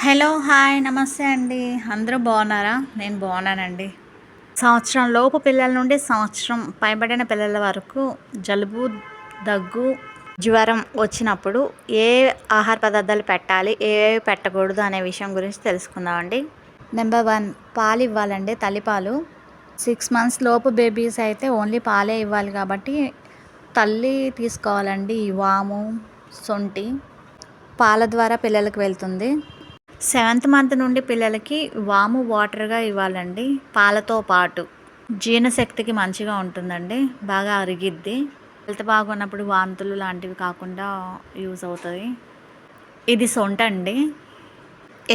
Hello, hi, నమస్తే అండి. అందరూ బాగున్నారా? నేను బాగున్నానండి. సంవత్సరం లోపు పిల్లల నుండి సంవత్సరం పైబడిన పిల్లల వరకు జలుబు, దగ్గు, జ్వరం వచ్చినప్పుడు ఏ ఆహార పదార్థాలు పెట్టాలి, ఏవి పెట్టకూడదు అనే విషయం గురించి తెలుసుకుందామండి. నెంబర్ 1, పాలు ఇవ్వాలండి, తల్లిపాలు. 6 మంత్స్ లోపు బేబీస్ అయితే ఓన్లీ పాలే ఇవ్వాలి కాబట్టి తల్లి తీసుకోవాలండి. ఈ వాము, సొంటి పాల ద్వారా పిల్లలకు వెళ్తుంది. 7th మంత్ నుండి పిల్లలకి వాము వాటర్గా ఇవ్వాలండి, పాలతో పాటు. జీర్ణశక్తికి మంచిగా ఉంటుందండి, బాగా అరిగిద్ది. హెల్త్ బాగున్నప్పుడు వాంతులు లాంటివి కాకుండా యూజ్ అవుతుంది. ఇది సొంట అండి.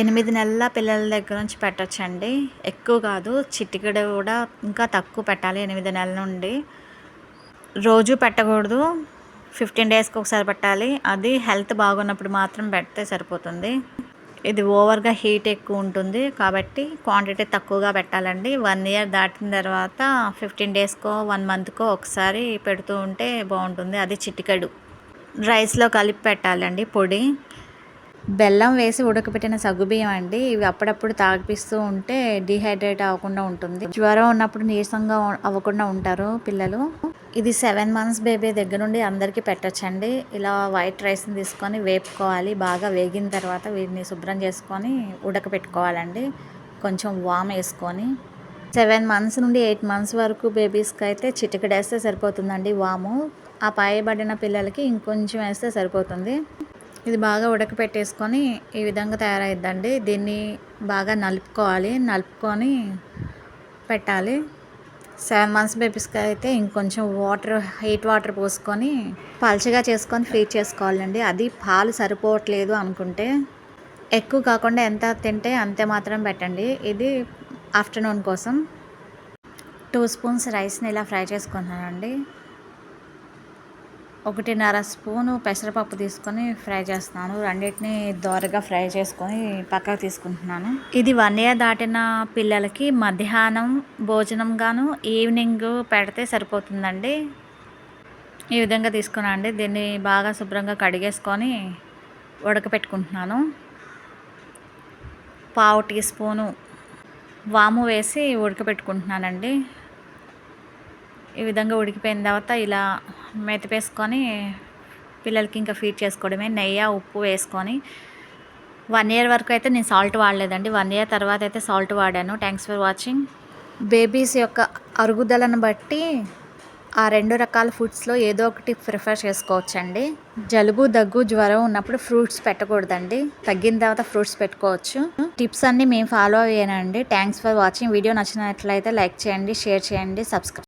8 నెలల పిల్లల దగ్గర నుంచి పెట్టచ్చండి, ఎక్కువ కాదు. చిటికెడు కూడా ఇంకా తక్కువ పెట్టాలి 8 నెలల నుండి. రోజు పెట్టకూడదు, 15 డేస్కి ఒకసారి పెట్టాలి. అది హెల్త్ బాగున్నప్పుడు మాత్రం పెడితే సరిపోతుంది. ఇది ఓవర్గా హీట్ ఎక్కువ ఉంటుంది కాబట్టి క్వాంటిటీ తక్కువగా పెట్టాలండి. 1 ఇయర్ దాటిన తర్వాత 15 డేస్కో 1 మంత్కో ఒకసారి పెడుతూ ఉంటే బాగుంటుంది. అది చిటికెడు రైస్లో కలిపి పెట్టాలండి, పొడి. బెల్లం వేసి ఉడకబెట్టిన సగ్గుబియ్యం అండి. ఇవి అప్పుడప్పుడు తాగిపిస్తూ ఉంటే డీహైడ్రేట్ అవ్వకుండా ఉంటుంది. జ్వరం ఉన్నప్పుడు నీరసంగా అవ్వకుండా ఉంటారు పిల్లలు. ఇది 7 మంత్స్ బేబీ దగ్గర నుండి అందరికీ పెట్టచ్చండి. ఇలా వైట్ రైస్ని తీసుకొని వేపుకోవాలి. బాగా వేగిన తర్వాత వీటిని శుభ్రం చేసుకొని ఉడకపెట్టుకోవాలండి, కొంచెం వామ్ వేసుకొని. 7 మంత్స్ నుండి 8 మంత్స్ వరకు బేబీస్కి అయితే చిటికెడు వేస్తే సరిపోతుందండి వాము. ఆ పైబడిన పిల్లలకి ఇంకొంచెం వేస్తే సరిపోతుంది. ఇది బాగా ఉడకపెట్టేసుకొని ఈ విధంగా తయారైద్దండి. దీన్ని బాగా నలుపుకొని పెట్టాలి. 7 మంత్స్ బేబీస్కి అయితే ఇంకొంచెం హీట్ వాటర్ పోసుకొని పల్చగా చేసుకొని ఫీడ్ చేసుకోవాలండి. అది పాలు సరిపోవట్లేదు అనుకుంటే ఎక్కువ కాకుండా ఎంత తింటే అంతే మాత్రం పెట్టండి. ఇది ఆఫ్టర్నూన్ కోసం. 2 స్పూన్స్ రైస్ని ఇలా ఫ్రై చేసుకుంటున్నానండి. 1.5 స్పూను పెసరపప్పు తీసుకొని ఫ్రై చేస్తున్నాను. రెండింటిని దోరగా ఫ్రై చేసుకొని పక్కకు తీసుకుంటున్నాను. ఇది 1 ఇయర్ దాటిన పిల్లలకి మధ్యాహ్నం భోజనంగాను ఈవినింగ్ పెడితే సరిపోతుందండి. ఈ విధంగా తీసుకున్నానండి. దీన్ని బాగా శుభ్రంగా కడిగేసుకొని ఉడకపెట్టుకుంటున్నాను. 1/2 టీ స్పూను వాము వేసి ఉడకపెట్టుకుంటున్నానండి. ఈ విధంగా ఉడికిపోయిన తర్వాత ఇలా మెతిపేసుకొని పిల్లలకి ఇంకా ఫీడ్ చేసుకోవడమే. నెయ్యి, ఉప్పు వేసుకొని 1 ఇయర్ వరకు అయితే నేను సాల్ట్ వాడలేదండి. 1 ఇయర్ తర్వాత అయితే సాల్ట్ వాడాను. Thanks for watching. బేబీస్ యొక్క అరుగుదలను బట్టి ఆ 2 రకాల ఫుడ్స్లో ఏదో ఒకటి ప్రిఫర్ చేసుకోవచ్చండి. జలుబు, దగ్గు, జ్వరం ఉన్నప్పుడు ఫ్రూట్స్ పెట్టకూడదండి. తగ్గిన తర్వాత ఫ్రూట్స్ పెట్టుకోవచ్చు. టిప్స్ అన్నీ మేము ఫాలో అయ్యానండి. Thanks for watching. వీడియో నచ్చినట్లయితే లైక్ చేయండి, షేర్ చేయండి, సబ్స్క్రైబ్.